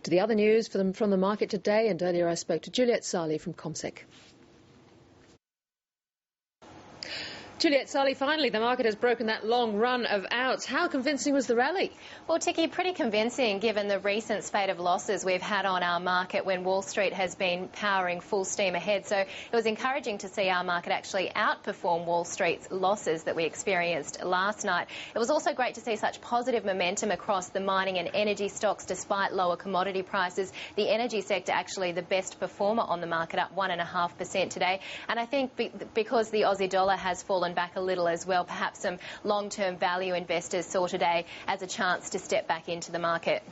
To the other news from the market today, and earlier I spoke to Juliette Saly from Commsec. Juliette Saly, finally the market has broken that long run of outs. How convincing was the rally? Well, Tikki, pretty convincing given the recent spate of losses we've had on our market when Wall Street has been powering full steam ahead. So it was encouraging to see our market actually outperform Wall Street's losses that we experienced last night. It was also great to see such positive momentum across the mining and energy stocks despite lower commodity prices. The energy sector actually the best performer on the market, up 1.5% today. And I think because the Aussie dollar has fallen back a little as well, perhaps some long-term value investors saw today as a chance to step back into the market.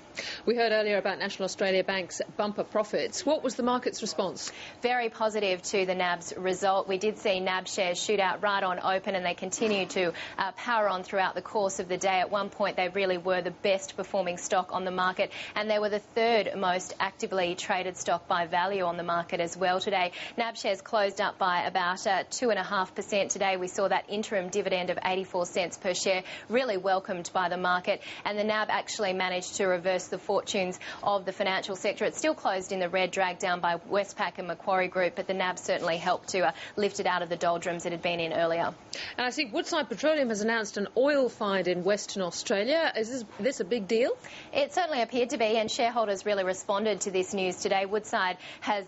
We heard earlier about National Australia Bank's bumper profits. What was the market's response? Very positive to the NAB's result. We did see NAB shares shoot out right on open, and they continued to power on throughout the course of the day. At one point they really were the best performing stock on the market, and they were the third most actively traded stock by value on the market as well today. NAB shares closed up by about 2.5% today. We saw that interim dividend of 84 cents per share, really welcomed by the market, and the NAB actually managed to reverse the fortunes of the financial sector. It still closed in the red, dragged down by Westpac and Macquarie Group, but the NAB certainly helped to lift it out of the doldrums it had been in earlier. And I see Woodside Petroleum has announced an oil find in Western Australia. Is this a big deal? It certainly appeared to be, and shareholders really responded to this news today. Woodside has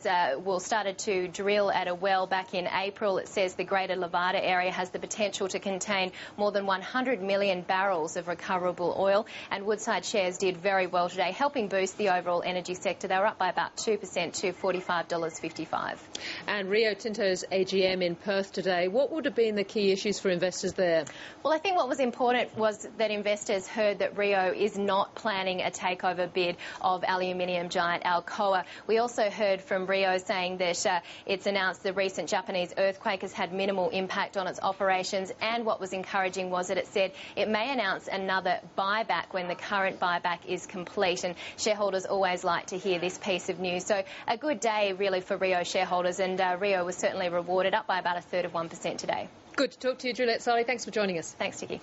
started to drill at a well back in April. It says the Greater Nevada area has the potential to contain more than 100 million barrels of recoverable oil, and Woodside shares did very well today, helping boost the overall energy sector. They were up by about 2% to $45.55. And Rio Tinto's AGM in Perth today. What would have been the key issues for investors there? Well, I think what was important was that investors heard that Rio is not planning a takeover bid of aluminium giant Alcoa. We also heard from Rio saying that it's announced the recent Japanese earthquake has had minimal impact on its operations, and what was encouraging was that it said it may announce another buyback when the current buyback is complete, and shareholders always like to hear this piece of news. So a good day really for Rio shareholders, and Rio was certainly rewarded, up by about 1/3 of 1% today. Good to talk to you, Juliette Saly. Thanks for joining us. Thanks, Tikki.